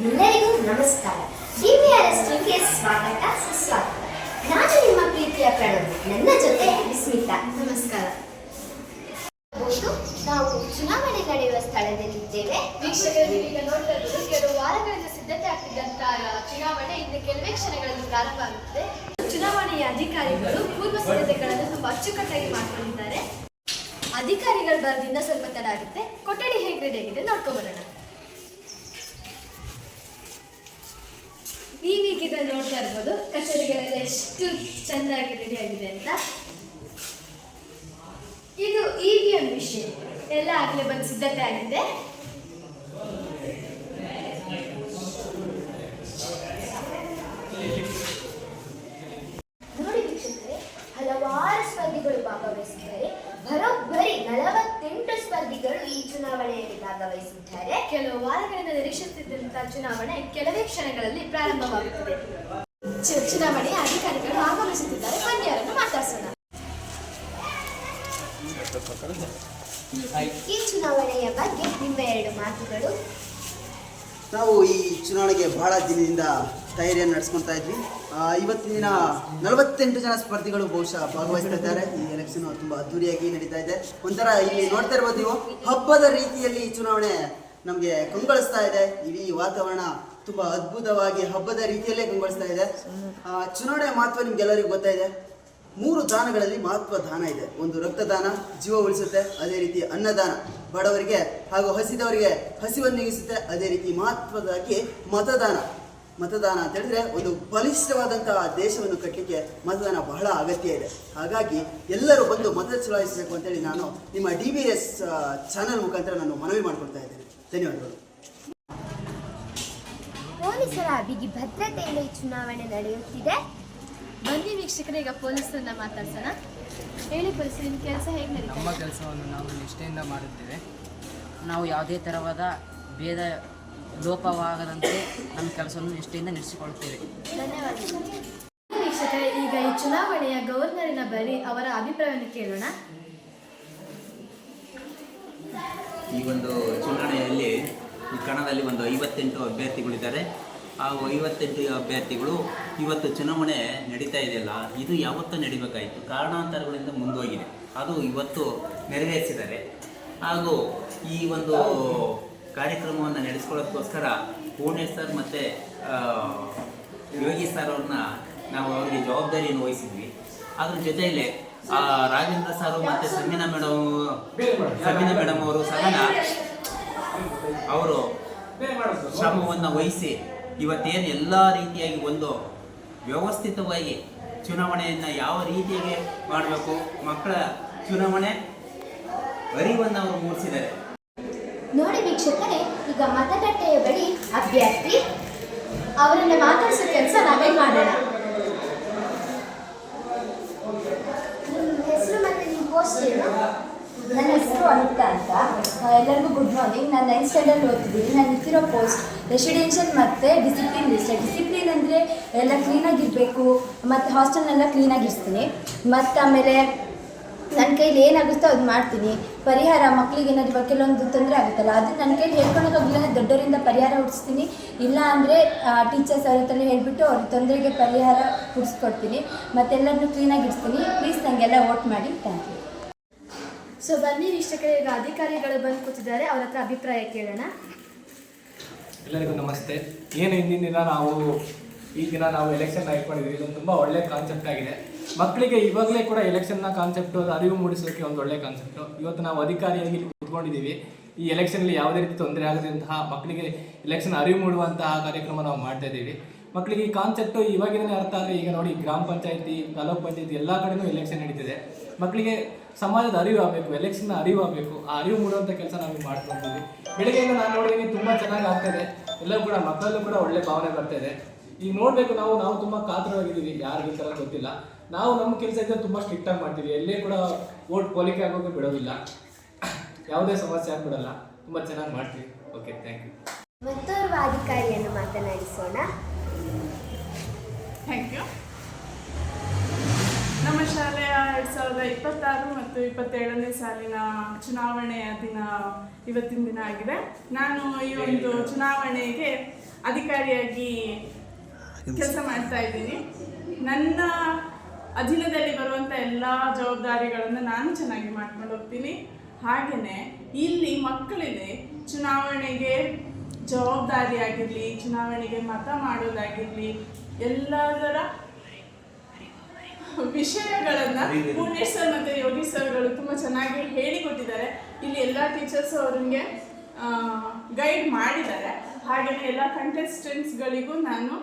ಎಲ್ಲರಿಗೂ ನಮಸ್ಕಾರ. DVRS ಟಿವಿಗೆ ಸ್ವಾಗತ ಸುಸ್ವಾಗತ. ನಾನು ನಿಮ್ಮ ಪ್ರೀತಿಯ ಪ್ರಣವ್, ನನ್ನ ಜೊತೆ ವಿಸ್ಮಿತಾ. ನಮಸ್ಕಾರ. ನಾವು ಚುನಾವಣೆ ನಡೆಯುವ ಸ್ಥಳದಲ್ಲಿದ್ದೇವೆ. ವೀಕ್ಷಕರು ಈಗ ನೋಡ್ತಾ ಇರೋದು ಕೆಲವು ವಾರಗಳಿಂದ ಸಿದ್ಧತೆ ಆಗ್ತಿದ್ದಂತಹ ಚುನಾವಣೆ ಇನ್ನು ಕೆಲವೇ ಕ್ಷಣಗಳಲ್ಲಿ ಪ್ರಾರಂಭ ಆಗುತ್ತದೆ. ಚುನಾವಣೆಯ ಅಧಿಕಾರಿಗಳು ಪೂರ್ವ ಸಿದ್ಧತೆಗಳನ್ನು ತುಂಬಾ ಅಚ್ಚುಕಟ್ಟಾಗಿ ಮಾಡಿಕೊಂಡಿದ್ದಾರೆ. ಅಧಿಕಾರಿಗಳು ಬರೋದ್ರಿಂದ ಸ್ವಲ್ಪ ತಡ ಆಗುತ್ತೆ. ಕೊಠಡಿ ಹೇಗೆ ರೆಡಿ ಆಗಿದೆ ನೋಡ್ಕೊಂಡ್ಬರೋಣ. ನೀವೀಗ ಇದನ್ನು ನೋಡ್ತಾ ಇರ್ಬೋದು, ಕಚೇರಿಗಳೆಲ್ಲ ಎಷ್ಟು ಚೆಂದಾಗಿ ರೆಡಿ ಆಗಿದೆ ಅಂತ. ಇದು EVM ಮಿಷಿನ್ ಎಲ್ಲ ಆಗಲೇ ಬಂದು ಸಿದ್ಧತೆ ಆಗಿದೆ. ನೋಡಿ ವೀಕ್ಷಕರೇ, ಹಲವಾರು ಸ್ಪರ್ಧಿಗಳು ಭಾಗವಹಿಸಿದ್ದಾರೆ. ಬರೋಬ್ಬರಿ 48 ಸ್ಪರ್ಧಿಗಳು ಈ ಚುನಾವಣೆಯಲ್ಲಿ ಭಾಗವಹಿಸಿದ್ದಾರೆ. ಕೆಲವು ವಾರಗಳಿಂದ ನಿರೀಕ್ಷಿಸುತ್ತಿದ್ದಂತಹ ಚುನಾವಣೆ ಕೆಲವೇ ಕ್ಷಣಗಳಲ್ಲಿ ಪ್ರಾರಂಭವಾಗುತ್ತದೆ. ಚುನಾವಣೆಯ ಅಧಿಕಾರಿಗಳು ಆಗಮಿಸುತ್ತಿದ್ದಾರೆ. ಬನ್ನಿ ಅವರನ್ನು ಮಾತಾಡ್ಸೋಣ. ಈ ಚುನಾವಣೆಯ ಬಗ್ಗೆ ನಿಮ್ಮ 2 ಮಾತುಗಳು. ನಾವು ಈ ಚುನಾವಣೆಗೆ ಬಹಳ ದಿನದಿಂದ ತಯಾರಿಯನ್ನು ನಡೆಸ್ಕೊತಾ ಇದ್ವಿ. ಇವತ್ತಿನ ದಿನ 48 ಜನ ಸ್ಪರ್ಧಿಗಳು ಬಹುಶಃ ಭಾಗವಹಿಸ್ತಾ ಇದ್ದಾರೆ. ಈ ಎಲೆಕ್ಷನ್ ತುಂಬ ಅದ್ದೂರಿಯಾಗಿ ನಡೀತಾ ಇದೆ. ಒಂಥರ ಇಲ್ಲಿ ನೋಡ್ತಾ ಇರ್ಬೋದು ನೀವು, ಹಬ್ಬದ ರೀತಿಯಲ್ಲಿ ಈ ಚುನಾವಣೆ ನಮಗೆ ಕಂಗೊಳಿಸ್ತಾ ಇದೆ. ಇಡೀ ವಾತಾವರಣ ತುಂಬ ಅದ್ಭುತವಾಗಿ ಹಬ್ಬದ ರೀತಿಯಲ್ಲೇ ಕಂಗೊಳಿಸ್ತಾ ಇದೆ. ಚುನಾವಣೆ ಮಹತ್ವ ನಿಮ್ಗೆಲ್ಲರಿಗೂ ಗೊತ್ತಾಯಿದೆ. 3 ದಾನಗಳಲ್ಲಿ ಮಹತ್ವ ದಾನ ಇದೆ. ಒಂದು ರಕ್ತದಾನ, ಜೀವ ಉಳಿಸುತ್ತೆ. ಅದೇ ರೀತಿ ಅನ್ನದಾನ, ಬಡವರಿಗೆ ಹಾಗೂ ಹಸಿದವರಿಗೆ ಹಸಿವನ್ನು ನೀಗಿಸುತ್ತೆ. ಅದೇ ರೀತಿ ಮಹತ್ವದಾಗಿ ಮತದಾನ ಅಂತ ಹೇಳಿದ್ರೆ ಒಂದು ಬಲಿಷ್ಠವಾದಂತಹ ದೇಶವನ್ನು ಕಟ್ಟಲಿಕ್ಕೆ ಮತದಾನ ಬಹಳ ಅಗತ್ಯ ಇದೆ. ಹಾಗಾಗಿ ಎಲ್ಲರೂ ಬಂದು ಮತ ಚಲಾಯಿಸಬೇಕು ಅಂತೇಳಿ ನಾನು ನಿಮ್ಮ DVRS ಚಾನೆಲ್ ಮುಖಾಂತರ ನಾನು ಮನವಿ ಮಾಡಿಕೊಳ್ತಾ ಇದ್ದೇನೆ. ಧನ್ಯವಾದಗಳು. ಪೊಲೀಸರ ಬಿಗಿ ಭದ್ರತೆಯಿಂದ ಈ ಚುನಾವಣೆ ನಡೆಯುತ್ತಿದೆ. ಬನ್ನಿ ವೀಕ್ಷಕರೇ, ಈಗ ಪೊಲೀಸರನ್ನ ಮಾತಾಡ್ಸೋಣ. ಹೇಳಿ ಪೊಲೀಸರು, ನಿಮ್ಮ ಕೆಲಸ ಹೇಗೆ ನಡೀತದೆ? ನಮ್ಮ ಕೆಲಸವನ್ನು ನಾವು ನಿಷ್ಠೆಯಿಂದ ಮಾಡುತ್ತೇವೆ. ನಾವು ಯಾವುದೇ ಥರವಾದ ಭೇದ ಲೋಪವಾಗದಂತೆ ನಮ್ಮ ಕೆಲಸವನ್ನು ನಿಷ್ಠೆಯಿಂದ ನಡೆಸಿಕೊಳ್ಳುತ್ತೇವೆ. ಧನ್ಯವಾದಗಳು. ವೀಕ್ಷಕರೇ, ಈಗ ಈ ಚುನಾವಣೆಯ ಗವರ್ನರಿನ ಬಳಿ ಅವರ ಅಭಿಪ್ರಾಯವನ್ನು ಕೇಳೋಣ. ಈ ಒಂದು ಚುನಾವಣೆಯಲ್ಲಿ ಈ ಕಣದಲ್ಲಿ ಒಂದು 58 ಅಭ್ಯರ್ಥಿಗಳಿದ್ದಾರೆ. ಆ 58 ಅಭ್ಯರ್ಥಿಗಳು ಇವತ್ತು ಚುನಾವಣೆ ನಡೀತಾ ಇದೆಯಲ್ಲ, ಇದು ಯಾವತ್ತೂ ನಡಿಬೇಕಾಯಿತು, ಕಾರಣಾಂತರಗಳಿಂದ ಮುಂದೋಗಿದೆ. ಅದು ಇವತ್ತು ನೆರವೇರಿಸಿದ್ದಾರೆ. ಹಾಗೂ ಈ ಒಂದು ಕಾರ್ಯಕ್ರಮವನ್ನು ನಡೆಸ್ಕೊಳ್ಳೋದಕ್ಕೋಸ್ಕರ ಪೂರ್ಣೇಶ್ ಸರ್ ಮತ್ತು ಯೋಗಿ ಸರ್ ಅವ್ರನ್ನ ನಾವು ಅವರಿಗೆ ಜವಾಬ್ದಾರಿಯನ್ನು ವಹಿಸಿದ್ವಿ. ಅದ್ರ ಜೊತೆಯಲ್ಲಿ ರಾಜೇಂದ್ರ ಸರ್ ಮತ್ತು ಸಮೀನಾ ಮೇಡಮ್ ಅವರು ಸಹ ಅವರು ಶ್ರಮವನ್ನು ವಹಿಸಿ ಇವತ್ತೇನು ಎಲ್ಲ ರೀತಿಯಾಗಿ ಒಂದು ವ್ಯವಸ್ಥಿತವಾಗಿ ಚುನಾವಣೆಯನ್ನು ಯಾವ ರೀತಿಯಾಗಿ ಮಾಡಬೇಕು, ಮಕ್ಕಳ ಚುನಾವಣೆ ಅರಿವನ್ನು ಅವರು ಮೂಡಿಸಿದ್ದಾರೆ. ನೋಡಿ ವೀಕ್ಷಕರೇ, ಈಗ ಮತಗಟ್ಟೆಯ ಬಳಿ ಅಭ್ಯರ್ಥಿ ಅವರನ್ನು ಮಾತಾಡಿಸೋ ಕೆಲಸ ನಾವೇ ಮಾಡೋಣ. ನಿಮ್ಮ ಹೆಸರು ಮತ್ತು ನಿಮ್ಮ ಪೋಸ್ಟ್ ಏನು? ನನ್ನ ಹೆಸರು ಅನಿತಾ ಅಂತ. ಎಲ್ಲರಿಗೂ ಗುಡ್ ಮಾರ್ನಿಂಗ್. ನಾನು 9th ಸ್ಟ್ಯಾಂಡರ್ಡ್ ಓದ್ತಿದ್ದೀನಿ. ನಾನು ಇರ್ತಿರೋ ಪೋಸ್ಟ್ ರೆಸಿಡೆನ್ಷಿಯಲ್ ಮತ್ತು ಡಿಸಿಪ್ಲಿನ್ ಲಿಸ್ಟ್. ಡಿಸಿಪ್ಲಿನ್ ಅಂದರೆ ಎಲ್ಲ ಕ್ಲೀನಾಗಿರಬೇಕು, ಮತ್ತು ಹಾಸ್ಟೆಲ್ನೆಲ್ಲ ಕ್ಲೀನಾಗಿರ್ತೀನಿ. ಮತ್ತು ಆಮೇಲೆ ನನ್ನ ಕೈಲಿ ಏನಾಗುತ್ತೋ ಅದು ಮಾಡ್ತೀನಿ. ಪರಿಹಾರ, ಮಕ್ಕಳಿಗೆ ಏನಾದರೂ ಕೆಲವೊಂದು ತೊಂದರೆ ಆಗುತ್ತಲ್ಲ, ಅದು ನನ್ನ ಕೈಲಿ ಹೇಳ್ಕೊಳೋಕ್ಕಾಗಲಿಲ್ಲ ಅಂದರೆ ದೊಡ್ಡವರಿಂದ ಪರಿಹಾರ ಹುಟ್ಟಿಸ್ತೀನಿ. ಇಲ್ಲ ಅಂದರೆ ಟೀಚರ್ಸ್ ಅವ್ರ ಹತ್ರನೇ ಹೇಳಿಬಿಟ್ಟು ಅವ್ರ ತೊಂದರೆಗೆ ಪರಿಹಾರ ಹುಟ್ಟಿಸ್ಕೊಡ್ತೀನಿ. ಮತ್ತೆಲ್ಲರನ್ನೂ ಕ್ಲೀನಾಗಿರ್ತೀನಿ. ಪ್ಲೀಸ್ ನನಗೆಲ್ಲ ವೋಟ್ ಮಾಡಿ. Thank you. ಸೊ ಬನ್ನಿ ವೀಕ್ಷಕರೇ, ಈಗ ಅಧಿಕಾರಿಗಳು ಬಂದು ಕೂತಿದ್ದಾರೆ, ಅವರ ಹತ್ರ ಅಭಿಪ್ರಾಯ ಕೇಳೋಣ. ಎಲ್ಲರಿಗೂ ನಮಸ್ತೆ. ಏನು ಹಿಂದಿನ ದಿನ ಈ ದಿನ ನಾವು ಎಲೆಕ್ಷನ್ ಇಟ್ಕೊಂಡಿದ್ದೀವಿ. ಇದೊಂದು ತುಂಬ ಒಳ್ಳೆ ಕಾನ್ಸೆಪ್ಟ್ ಆಗಿದೆ. ಮಕ್ಕಳಿಗೆ ಇವಾಗಲೇ ಕೂಡ ಎಲೆಕ್ಷನ್ನ ಕಾನ್ಸೆಪ್ಟು ಅರಿವು ಮೂಡಿಸೋಕ್ಕೆ ಒಂದು ಒಳ್ಳೆ ಕಾನ್ಸೆಪ್ಟು. ಇವತ್ತು ನಾವು ಅಧಿಕಾರಿಯಾಗಿ ಕೂತ್ಕೊಂಡಿದ್ದೀವಿ. ಈ ಎಲೆಕ್ಷನಲ್ಲಿ ಯಾವುದೇ ರೀತಿ ತೊಂದರೆ ಆಗದಂತಹ ಮಕ್ಕಳಿಗೆ ಎಲೆಕ್ಷನ್ ಅರಿವು ಮೂಡುವಂತಹ ಕಾರ್ಯಕ್ರಮ ನಾವು ಮಾಡ್ತಾ ಇದ್ದೀವಿ. ಮಕ್ಕಳಿಗೆ ಈ ಕಾನ್ಸೆಪ್ಟು ಇವಾಗಿನೇ ಅರ್ಥ ಆದರೆ, ಈಗ ನೋಡಿ ಗ್ರಾಮ ಪಂಚಾಯತಿ, ತಾಲೂಕು ಪಂಚಾಯತಿ ಎಲ್ಲ ಕಡೆಯೂ ಎಲೆಕ್ಷನ್ ನಡೀತಿದೆ. ಮಕ್ಕಳಿಗೆ ಸಮಾಜದ ಅರಿವು ಆಗಬೇಕು, ಎಲೆಕ್ಷನ್ನ ಅರಿವು ಆಗಬೇಕು. ಆ ಅರಿವು ಮೂಡುವಂಥ ಕೆಲಸ ನಾವು ಮಾಡ್ಕೊಳ್ತೀವಿ. ಬೆಳಗ್ಗೆಯಿಂದ ನಾನು ನೋಡಿದ್ದೀನಿ, ತುಂಬ ಚೆನ್ನಾಗಿ ಆಗ್ತಾಯಿದೆ. ಎಲ್ಲರೂ ಕೂಡ ಮಕ್ಕಳಲ್ಲೂ ಕೂಡ ಒಳ್ಳೆ ಭಾವನೆ ಬರ್ತಾಯಿದೆ. ಈಗ ನೋಡಬೇಕು, ನಾವು ತುಂಬ ಕಾತರವಾಗಿದ್ದೀವಿ. ಯಾರಿಗೂ ಈ ಥರ ಗೊತ್ತಿಲ್ಲ. ನಾವು ನಮ್ಮ ಕೆಲಸ ಇದ್ದರೆ ತುಂಬ ಸ್ಟ್ರಿಕ್ಟಾಗಿ ಮಾಡ್ತೀವಿ. ಎಲ್ಲೇ ಕೂಡ ವೋಟ್ ಪೋಲಿಕೆ ಆಗೋಕೆ ಬಿಡೋದಿಲ್ಲ. ಯಾವುದೇ ಸಮಸ್ಯೆ ಆಗಿಬಿಡಲ್ಲ. ತುಂಬ ಚೆನ್ನಾಗಿ ಮಾಡ್ತೀವಿ. Okay, thank you. ಮತ್ತೋರ್ವ ಅಧಿಕಾರಿಯನ್ನು ಮಾತನಾಡಿಸೋಣ. Thank you. ನಮ್ಮ ಶಾಲೆಯ 2026 ಮತ್ತು 27ನೇ ಸಾಲಿನ ಚುನಾವಣೆಯ ದಿನ ಇವತ್ತಿನ ದಿನ ಆಗಿದೆ. ನಾನು ಈ ಒಂದು ಚುನಾವಣೆಗೆ ಅಧಿಕಾರಿಯಾಗಿ ಕೆಲಸ ಮಾಡ್ತಾ ಇದ್ದೀನಿ. ನನ್ನ ಅಧೀನದಲ್ಲಿ ಬರುವಂಥ ಎಲ್ಲ ಜವಾಬ್ದಾರಿಗಳನ್ನು ನಾನು ಚೆನ್ನಾಗಿ ಮಾಡ್ಕೊಂಡು ಹೋಗ್ತೀನಿ. ಹಾಗೆಯೇ ಇಲ್ಲಿ ಮಕ್ಕಳಿಗೆ ಚುನಾವಣೆಗೆ ಜವಾಬ್ದಾರಿ ಆಗಿರಲಿ, ಚುನಾವಣೆಗೆ ಮತ ಮಾಡೋದಾಗಿರಲಿ, ಎಲ್ಲದರ ವಿಷಯಗಳನ್ನು ಪೂರ್ಣೇಶ್ ಸರ್ ಮತ್ತು ಯೋಗಿ ಸರ್ಗಳು ತುಂಬ ಚೆನ್ನಾಗಿ ಹೇಳಿಕೊಟ್ಟಿದ್ದಾರೆ. ಇಲ್ಲಿ ಎಲ್ಲ ಟೀಚರ್ಸ್ ಅವ್ರಿಗೆ ಗೈಡ್ ಮಾಡಿದ್ದಾರೆ. ಹಾಗೆಯೇ ಎಲ್ಲ ಕಂಟೆಸ್ಟೆಂಟ್ಸ್ಗಳಿಗೂ ನಾನು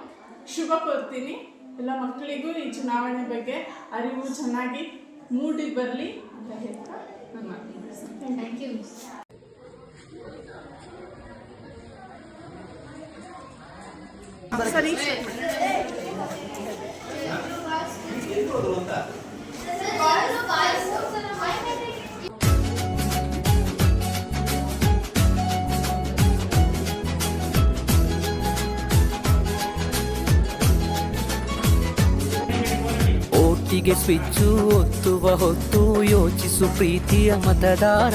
ಶುಭ ಕೋರ್ತೀನಿ. ಎಲ್ಲ ಮಕ್ಕಳಿಗೂ ಈ ಚುನಾವಣೆ ಬಗ್ಗೆ ಅರಿವು ಚೆನ್ನಾಗಿ ಮೂಡಿ ಬರಲಿ ಅಂತ ಹೇಳ್ತಾ ನನ್ನ ಮಾತು ಮುಗಿಸ್ತೀನಿ. Thank you. ಸರಿ, ಒಟ್ಟಿಗೆ ಸ್ವಿಚ್ಚು ಒತ್ತುವ ಹೊತ್ತು ಯೋಚಿಸು ಪ್ರೀತಿಯ ಮತದಾರ.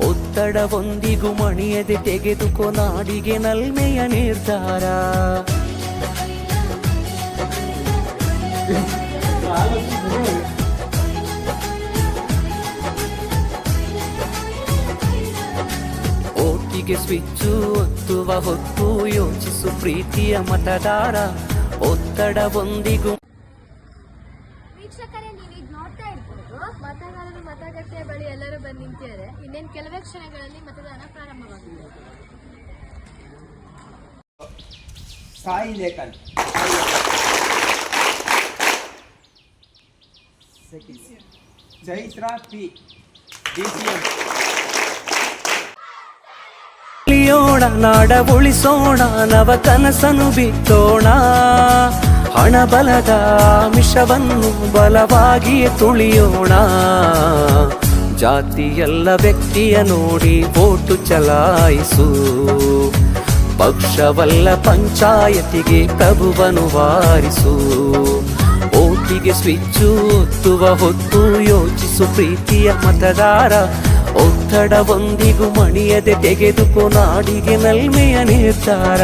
ಒತ್ತಡವೊಂದಿಗೂ ಮಣಿಯದೆ ತೆಗೆದುಕೋ ನಾಡಿಗೆ ನಲ್ಮೆಯ ನಿರ್ಧಾರ. ಒಟ್ಟಿಗೆ ಸ್ವಿಚ್ಚು ಒತ್ತುವ ಹೊತ್ತು ಯೋಚಿಸು ಪ್ರೀತಿಯ ಮತದಾರ. ಒತ್ತಡವೊಂದಿಗೂ ವೀಕ್ಷಕರೇ, ನೀವು ಇದು ನೋಡ್ತಾ ಇರ್ಬೋದು, ಮತದಾರರು ಮತಗಟ್ಟೆಯ ಬಳಿ ಎಲ್ಲರೂ ಬಂದು ನಿಂತಿದ್ದಾರೆ. ಇನ್ನೇನು ಕೆಲವೇ ಕ್ಷಣಗಳಲ್ಲಿ ಮತದಾನ ಪ್ರಾರಂಭವಾಗಿದೆ. Sai Lekhan Chaitra P DCM. ಉಳಿಯೋಣ ನಾಡ ಉಳಿಸೋಣ ನವ ಕನಸನು ಬಿತ್ತೋಣ. ಹಣಬಲದ ಆಮಿಷವನ್ನು ಬಲವಾಗಿಯೇ ತುಳಿಯೋಣ. ಜಾತಿಯಲ್ಲ ವ್ಯಕ್ತಿಯ ನೋಡಿ ವೋಟು ಚಲಾಯಿಸು. ಪಕ್ಷವಲ್ಲ ಪಂಚಾಯತಿಗೆ ಪ್ರಭುವನು ವಾರಿಸು. ಓಟಿಗೆ ಸ್ವಿಚ್ಚು ಒತ್ತುವ ಹೊತ್ತು ಯೋಚಿಸು ಪ್ರೀತಿಯ ಮತದಾರ. ಒತ್ತಡವೊಂದಿಗೂ ಮಣಿಯದೆ ತೆಗೆದುಕೋ ನಾಡಿಗೆ ನಲ್ಮೆಯ ನಿರ್ಧಾರ.